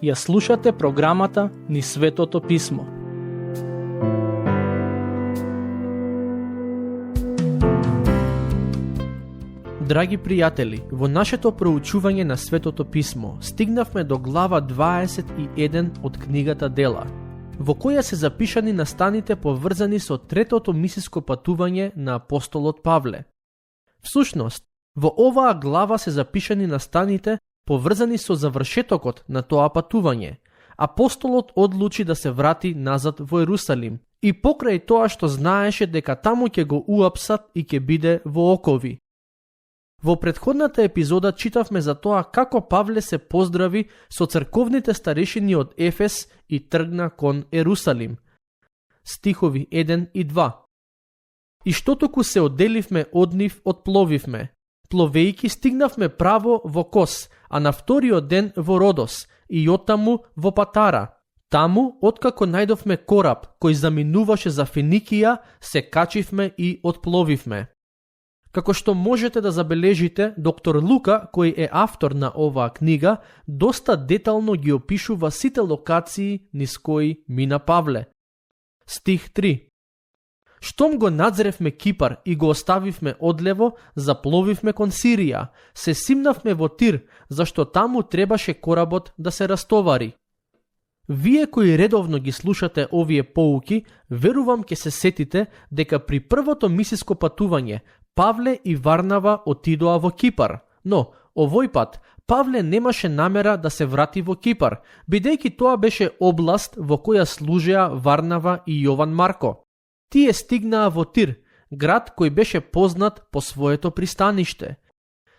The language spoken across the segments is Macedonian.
Ја слушате програмата Низ Светото Писмо. Драги пријатели, во нашето проучување на Светото Писмо стигнавме до глава 21 од книгата Дела, во која се запишани настаните поврзани со третото мисиско патување на апостолот Павле. Всушност, во оваа глава се запишани настаните поврзани со завршетокот на тоа патување. Апостолот одлучи да се врати назад во Ерусалим и покрај тоа што знаеше дека таму ќе го уапсат и ќе биде во окови. Во претходната епизода читавме за тоа како Павле се поздрави со црковните старешини од Ефес и тргна кон Ерусалим. Стихови 1 и 2. И што току се одделивме од нив, отпловивме. Пловејки стигнавме право во Кос, а на вториот ден во Родос и оттаму во Патара. Таму, откако најдовме кораб кој заминуваше за Феникија, се качивме и отпловивме. Како што можете да забележите, доктор Лука, кој е автор на оваа книга, доста детално ги опишува сите локации низ кои мина Павле. Стих 3. Штом го надзревме Кипар и го оставивме одлево, запловивме кон Сирија, се симнавме во Тир, зашто таму требаше коработ да се растовари. Вие кои редовно ги слушате овие поуки, верувам ке се сетите дека при првото мисиско патување Павле и Варнава отидоа во Кипар, но овој пат Павле немаше намера да се врати во Кипар, бидејќи тоа беше област во која служеа Варнава и Јован Марко. Тие стигнаа во Тир, град кој беше познат по своето пристаниште.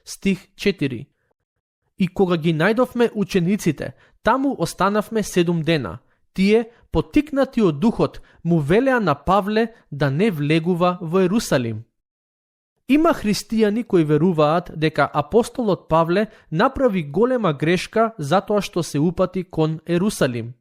Стих 4. И кога ги најдовме учениците, таму останавме 7 дена. Тие, поттикнати од духот, му велеа на Павле да не влегува во Ерусалим. Има христијани кои веруваат дека апостолот Павле направи голема грешка затоа што се упати кон Ерусалим.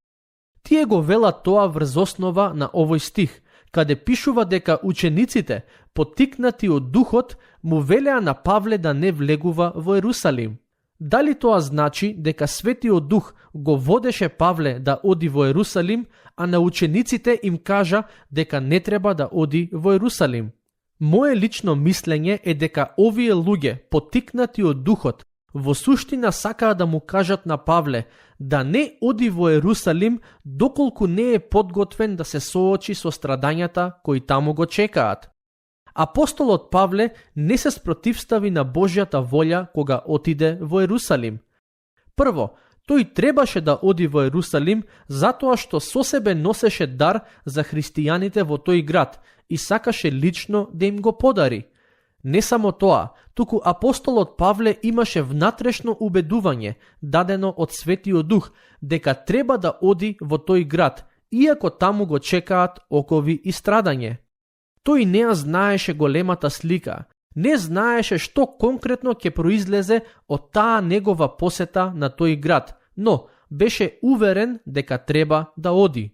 Тие го велат тоа врз основа на овој стих, каде пишува дека учениците, поттикнати од духот, му велеа на Павле да не влегува во Ерусалим. Дали тоа значи дека Светиот Дух го водеше Павле да оди во Ерусалим, а на учениците им кажа дека не треба да оди во Ерусалим? Мое лично мислење е дека овие луѓе, поттикнати од духот, во суштина сакаа да му кажат на Павле да не оди во Ерусалим доколку не е подготвен да се соочи со страдањата кои таму го чекаат. Апостолот Павле не се спротивстави на Божјата волја кога отиде во Ерусалим. Прво, тој требаше да оди во Ерусалим затоа што со себе носеше дар за христијаните во тој град и сакаше лично да им го подари. Не само тоа, туку апостолот Павле имаше внатрешно убедување, дадено од Светиот Дух, дека треба да оди во тој град, иако таму го чекаат окови и страдање. Тој не ја знаеше големата слика, не знаеше што конкретно ќе произлезе од таа негова посета на тој град, но беше уверен дека треба да оди.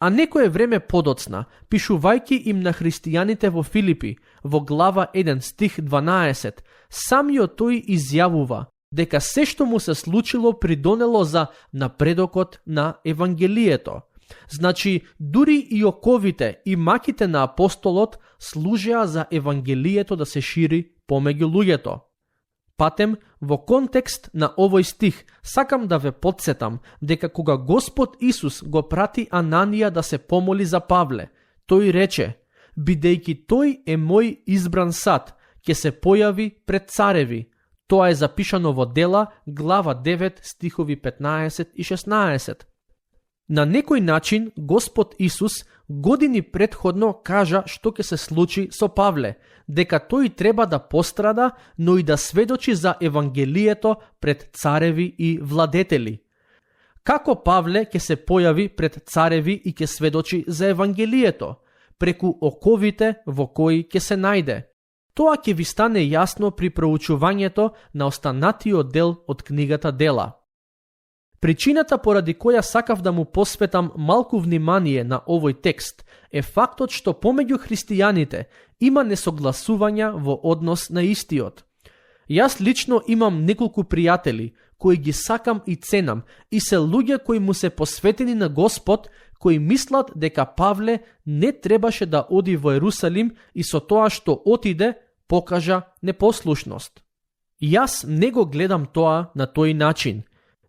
А некое време подоцна, пишувајќи им на христијаните во Филипи, во глава 1 стих 12, самиот тој изјавува дека се што му се случило придонело за напредокот на Евангелието. Значи, дури и оковите и маките на апостолот служеа за Евангелието да се шири помеѓу луѓето. Патем, во контекст на овој стих, сакам да ве потсетам дека кога Господ Исус го прати Ананија да се помоли за Павле, тој рече: бидејќи тој е мој избран сад, ќе се појави пред цареви. Тоа е запишано во Дела, глава 9, стихови 15 и 16. На некој начин Господ Исус години предходно кажа што ќе се случи со Павле, дека тој треба да пострада, но и да сведочи за Евангелието пред цареви и владетели. Како Павле ќе се појави пред цареви и ќе сведочи за Евангелието? Преку оковите во кои ќе се најде. Тоа ќе ви стане јасно при проучувањето на останатиот дел од книгата Дела. Причината поради која сакав да му посветам малку внимание на овој текст е фактот што помеѓу христијаните има несогласувања во однос на истиот. Јас лично имам неколку пријатели кои ги сакам и ценам и се луѓе кои му се посветени на Господ, кои мислат дека Павле не требаше да оди во Ерусалим и со тоа што отиде покажа непослушност. Јас не го гледам тоа на тој начин.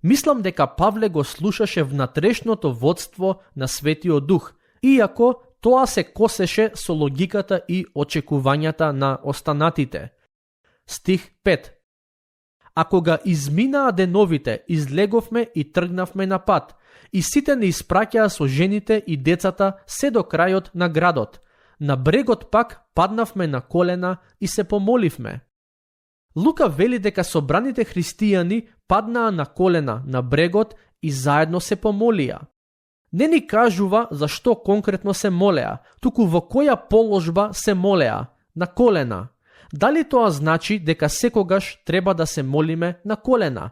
Мислам дека Павле го слушаше внатрешното водство на Светиот Дух, иако тоа се косеше со логиката и очекувањата на останатите. Стих 5. А кога изминаа деновите, излеговме и тргнавме на пат, и сите не испраќаа со жените и децата се до крајот на градот. На брегот пак паднавме на колена и се помоливме. Лука вели дека собраните христијани паднаа на колена на брегот и заедно се помолија. Не ни кажува зашто конкретно се молеа, туку во која положба се молеа, на колена. Дали тоа значи дека секогаш треба да се молиме на колена?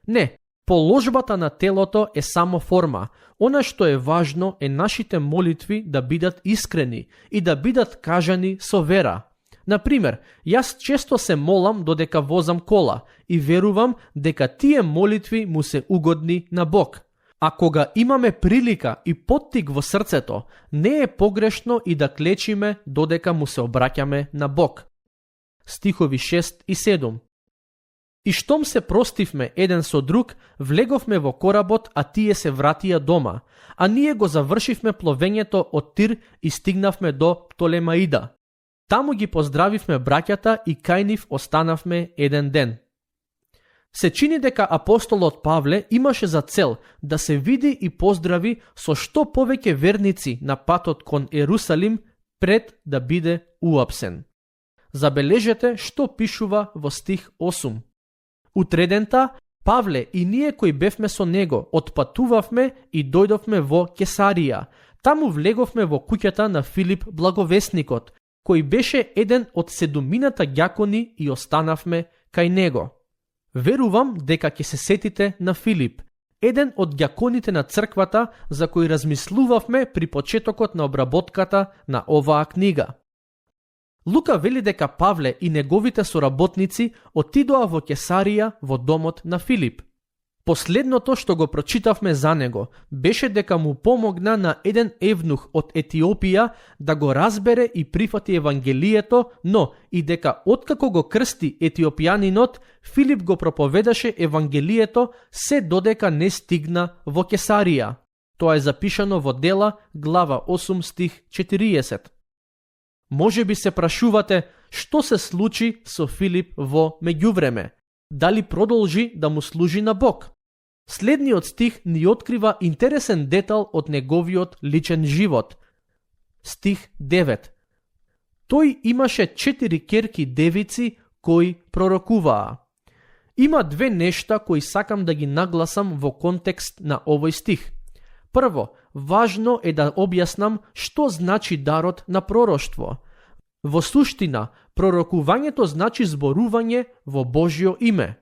Не, положбата на телото е само форма. Она што е важно е нашите молитви да бидат искрени и да бидат кажани со вера. Например, јас често се молам додека возам кола и верувам дека тие молитви му се угодни на Бог. А кога имаме прилика и поттик во срцето, не е погрешно и да клечиме додека му се обраќаме на Бог. Стихови 6 и 7. И штом се простивме еден со друг, влеговме во коработ, а тие се вратија дома, а ние го завршивме пловењето од Тир и стигнавме до Птолемаида. Таму ги поздравивме браќата и кај нив останавме еден ден. Се чини дека апостолот Павле имаше за цел да се види и поздрави со што повеќе верници на патот кон Ерусалим пред да биде уапсен. Забележете што пишува во стих 8. Утредента, Павле и ние кои бевме со него отпатувавме и дојдовме во Кесарија. Таму влеговме во куќата на Филип Благовесникот, кој беше еден од 7 ѓакони и останавме кај него. Верувам дека ќе се сетите на Филип, еден од ѓаконите на црквата за кој размислувавме при почетокот на обработката на оваа книга. Лука вели дека Павле и неговите соработници отидоа во Кесарија во домот на Филип. Последното што го прочитавме за него беше дека му помогна на еден евнух од Етиопија да го разбере и прифати Евангелието, но и дека откако го крсти етиопјанинот, Филип го проповедаше Евангелието се додека не стигна во Кесарија. Тоа е запишано во Дела, глава 8, стих 40. Може би се прашувате што се случи со Филип во меѓувреме. Дали продолжи да му служи на Бог? Следниот стих ни открива интересен детал од неговиот личен живот. Стих 9. Тој имаше 4 ќерки девици кои пророкуваа. Има две нешта кои сакам да ги нагласам во контекст на овој стих. Прво, важно е да објаснам што значи дарот на пророштво. Во суштина, пророкувањето значи зборување во Божјо име.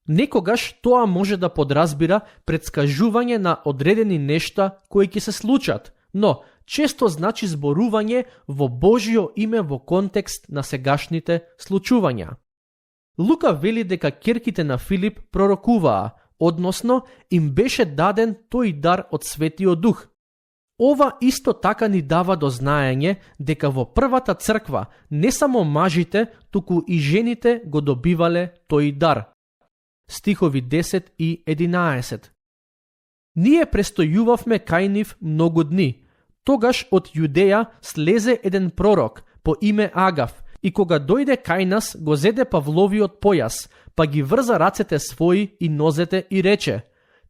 Некогаш тоа може да подразбира претскажување на одредени нешта кои ќе се случат, но често значи зборување во Божјо име во контекст на сегашните случувања. Лука вели дека ќерките на Филип пророкуваа, односно им беше даден тој дар од Светиот Дух. Ова исто така ни дава до знаење дека во првата црква не само мажите, туку и жените го добивале тој дар. Стихови 10 и 11. Ние престојувавме кај нив многу дни. Тогаш од Јудеја слезе еден пророк по име Агав и кога дојде кај нас го зеде Павловиот појас, па ги врза рацете своји и нозете и рече: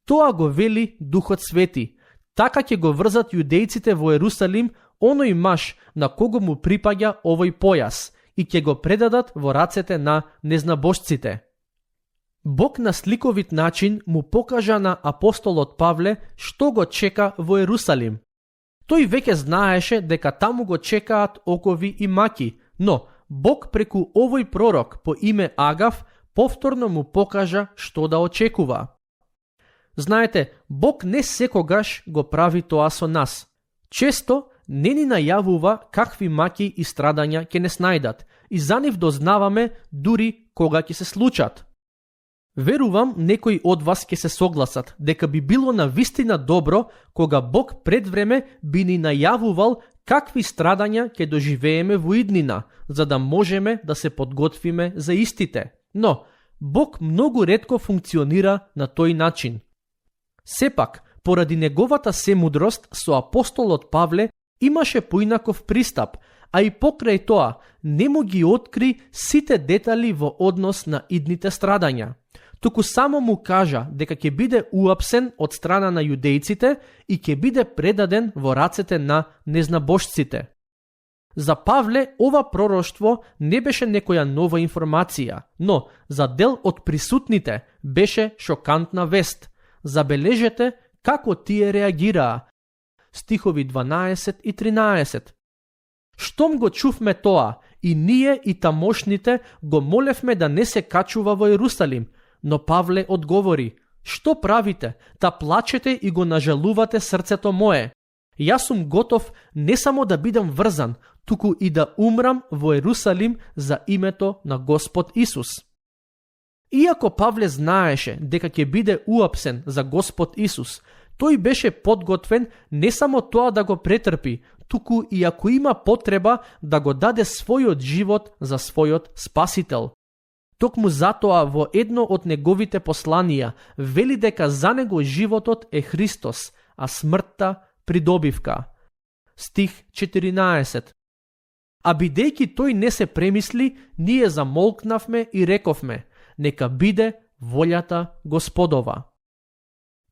тоа го вели Духот Свети. Така ќе го врзат јудејците во Ерусалим оној маж на кого му припаѓа овој појас и ќе го предадат во рацете на незнабожците. Бог на сликовит начин му покажа на апостолот Павле што го чека во Ерусалим. Тој веќе знаеше дека таму го чекаат окови и маки, но Бог преку овој пророк по име Агав повторно му покажа што да очекува. Знаете, Бог не секогаш го прави тоа со нас. Често не ни најавува какви маки и страдања ќе не снајдат и за нив дознаваме дури кога ќе се случат. Верувам некои од вас ќе се согласат дека би било навистина добро кога Бог пред време би ни најавувал какви страдања ќе доживееме во иднина, за да можеме да се подготвиме за истите. Но Бог многу ретко функционира на тој начин. Сепак, поради неговата семудрост со апостолот Павле имаше поинаков пристап, а и покрај тоа не му ги откри сите детали во однос на идните страдања. Туку само му кажа дека ќе биде уапсен од страна на јудејците и ќе биде предаден во рацете на незнабожците. За Павле ова пророштво не беше некоја нова информација, но за дел од присутните беше шокантна вест. Забележете како тие реагираа. Стихови 12 и 13. Штом го чувме тоа, и ние и тамошните го молевме да не се качува во Ерусалим, но Павле одговори: што правите, та плачете и го нажалувате срцето мое? Јас сум готов не само да бидам врзан, туку и да умрам во Ерусалим за името на Господ Исус. Иако Павле знаеше дека ќе биде уапсен за Господ Исус, тој беше подготвен не само тоа да го претрпи, туку и ако има потреба да го даде својот живот за својот Спасител. Токму затоа во едно од неговите посланија вели дека за него животот е Христос, а смртта придобивка. Стих 14. А бидејќи тој не се премисли, ние замолкнавме и рековме: нека биде волјата Господова.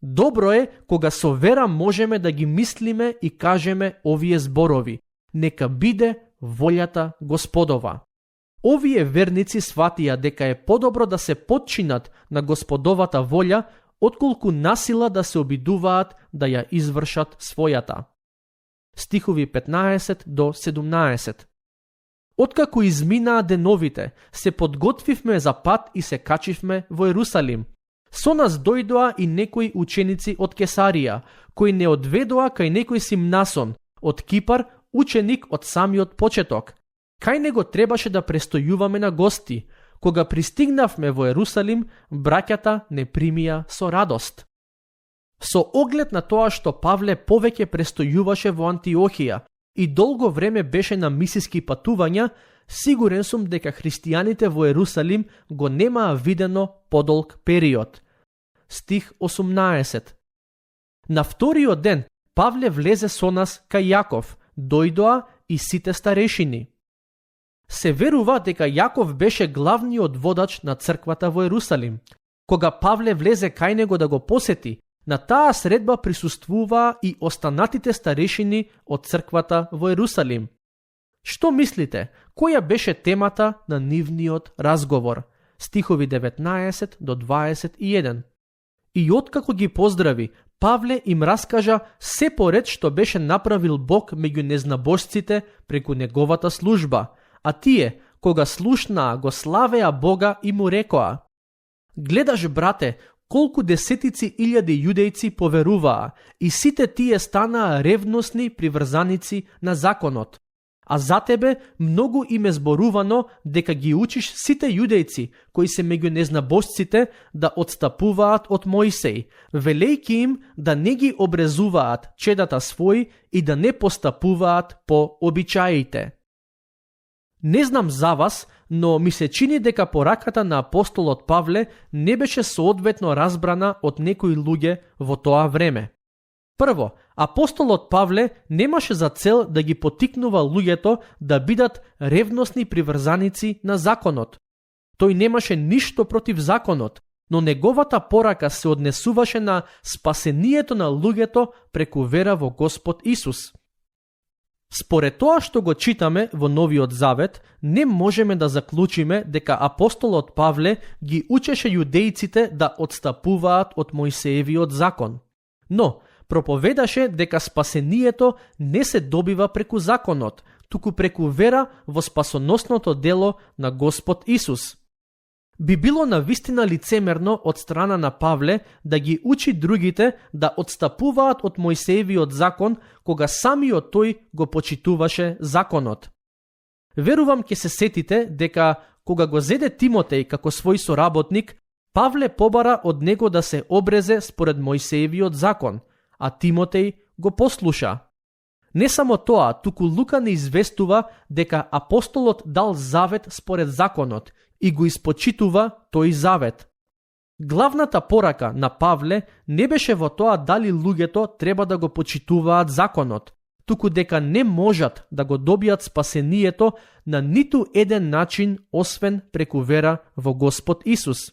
Добро е кога со вера можеме да ги мислиме и кажеме овие зборови: нека биде волјата Господова. Овие верници сватија дека е подобро да се подчинат на Господовата волја, отколку насила да се обидуваат да ја извршат својата. Стихови 15 до 17. Откако изминаа деновите, се подготвивме за пат и се качивме во Ерусалим. Со нас дојдоа и некои ученици од Кесарија, кои не одведоа кај некој Симнасон, од Кипар, ученик од самиот почеток. Кај него требаше да престојуваме на гости. Кога пристигнавме во Ерусалим, браќата не примија со радост. Со оглед на тоа што Павле повеќе престојуваше во Антиохија и долго време беше на мисиски патувања, сигурен сум дека христијаните во Ерусалим го немаа видено подолг период. Стих 18. На вториот ден Павле влезе со нас кај Јаков, дојдоа и сите старешини. Се верува дека Јаков беше главниот водач на црквата во Ерусалим. Кога Павле влезе кај него да го посети, на таа средба присуствуваа и останатите старешини од црквата во Ерусалим. Што мислите, која беше темата на нивниот разговор? Стихови 19 до 21. И откако ги поздрави, Павле им раскажа се поред што беше направил Бог меѓу незнабожците преку неговата служба, а тие, кога слушнаа, го славеа Бога и му рекоа: гледаш, брате, колку десетици илјади јудејци поверуваа и сите тие станаа ревносни приврзаници на законот. А за тебе многу им е зборувано дека ги учиш сите јудејци кои се меѓу незнабожците да отстапуваат од Мојсей, велејќи им да не ги обрезуваат чедата своји и да не постапуваат по обичаите. Не знам за вас, но ми се чини дека пораката на апостолот Павле не беше соодветно разбрана од некои луѓе во тоа време. Прво, апостолот Павле немаше за цел да ги потикнува луѓето да бидат ревносни приврзаници на законот. Тој немаше ништо против законот, но неговата порака се однесуваше на спасението на луѓето преку вера во Господ Исус. Според тоа што го читаме во Новиот Завет, не можеме да заклучиме дека апостолот Павле ги учеше јудејците да отстапуваат од Мојсеевиот закон. Но проповедаше дека спасението не се добива преку законот, туку преку вера во спасоносното дело на Господ Исус. Би било навистина лицемерно од страна на Павле да ги учи другите да отстапуваат од Мојсеевиот закон, кога самиот тој го почитуваше законот. Верувам ќе се сетите дека кога го зеде Тимотеј како свој соработник, Павле побара од него да се обрезе според Мојсеевиот закон, а Тимотеј го послуша. Не само тоа, туку Лука не известува дека апостолот дал завет според законот и го испочитува тој завет. Главната порака на Павле не беше во тоа дали луѓето треба да го почитуваат законот, туку дека не можат да го добијат спасението на ниту еден начин освен преку вера во Господ Исус.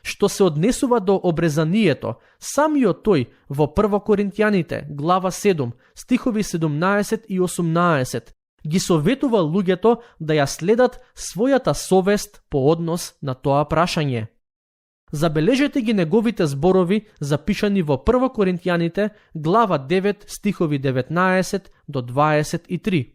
Што се однесува до обрезанието, самиот тој во 1 Коринтијаните, глава 7, стихови 17 и 18, ги советува луѓето да ја следат својата совест по однос на тоа прашање. Забележете ги неговите зборови запишани во 1 Коринтијаните, глава 9, стихови 19 до 23.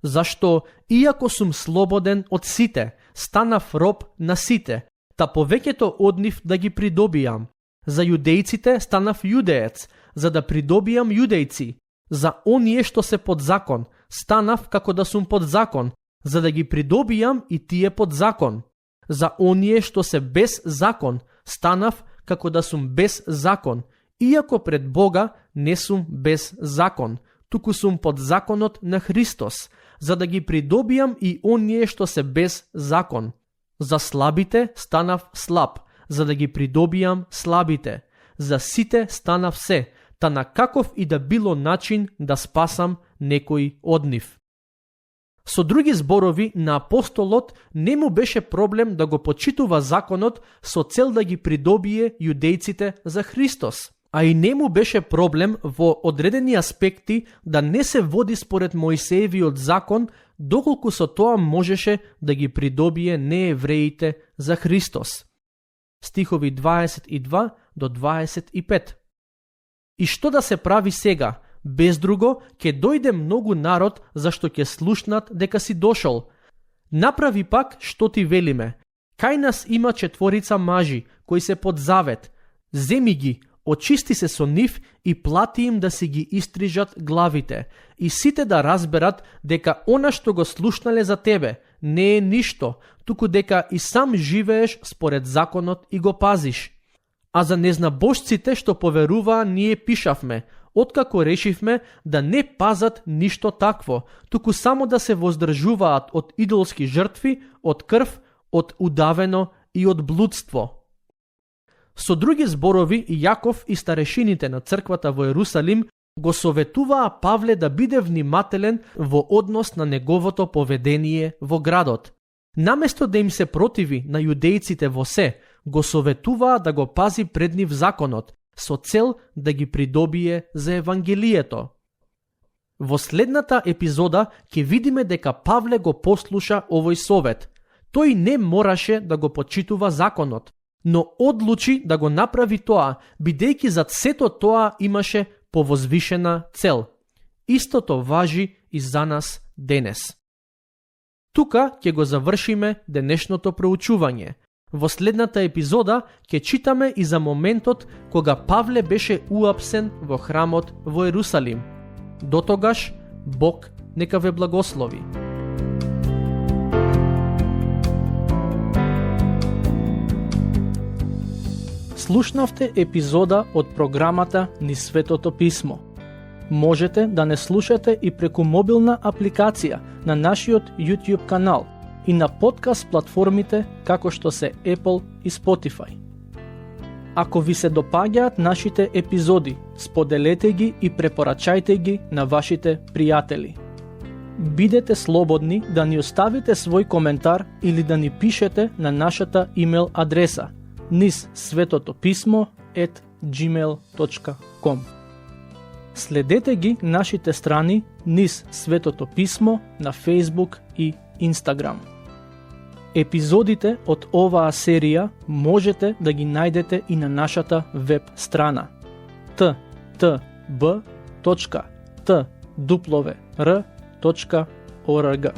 Зашто, иако сум слободен од сите, станав роб на сите, та повеќето од нив да ги придобијам. За јудејците станав јудеец, за да придобијам јудејци. За оние што се под закон, станав како да сум под закон, за да ги придобијам и тие под закон. За оние што се без закон, станав како да сум без закон, иако пред Бога не сум без закон, туку сум под законот на Христос, за да ги придобијам и оние што се без закон. За слабите станав слаб, за да ги придобијам слабите. За сите станав се, та на каков и да било начин да спасам некој од нив. Со други зборови, на апостолот не му беше проблем да го почитува законот со цел да ги придобие јудејците за Христос, а и не му беше проблем во одредени аспекти да не се води според Мојсеевиот закон, доколку со тоа можеше да ги придобие неевреите за Христос. Стихови 22 до 25. И што да се прави сега? Без друго, ќе дојде многу народ зашто ќе слушнат дека си дошол. Направи пак што ти велиме. Кај нас има 4 мажи кои се под завет. Земи ги, очисти се со нив и плати им да си ги истрижат главите. И сите да разберат дека она што го слушнале за тебе не е ништо, туку дека и сам живееш според законот и го пазиш. А за незнабожците што поверуваа ние пишавме, откако решивме да не пазат ништо такво, туку само да се воздржуваат од идолски жртви, од крв, од удавено и од блудство. Со други зборови, Јаков и старешините на црквата во Ерусалим го советуваа Павле да биде внимателен во однос на неговото поведение во градот. Наместо да им се противи на јудејците во се, го советуваа да го пази пред нив законот, со цел да ги придобие за Евангелието. Во следната епизода ќе видиме дека Павле го послуша овој совет. Тој не мораше да го почитува законот, но одлучи да го направи тоа, бидејќи зад сето тоа имаше повозвишена цел. Истото важи и за нас денес. Тука ќе го завршиме денешното проучување. Во следната епизода ќе читаме и за моментот кога Павле беше уапсен во храмот во Ерусалим. Дотогаш, Бог нека ве благослови. Слушнавте епизода од програмата Низ Светото Писмо. Можете да не слушате и преку мобилна апликација на нашиот YouTube канал и на подкаст платформите како што се Apple и Spotify. Ако ви се допаѓаат нашите епизоди, споделете ги и препорачајте ги на вашите пријатели. Бидете слободни да ни оставите свој коментар или да ни пишете на нашата имейл адреса nizsvetopismo@gmail.com. Следете ги нашите страни Низ Светото Писмо на Facebook и Instagram. Епизодите од оваа серија можете да ги најдете и на нашата веб страна ttb.twr.org.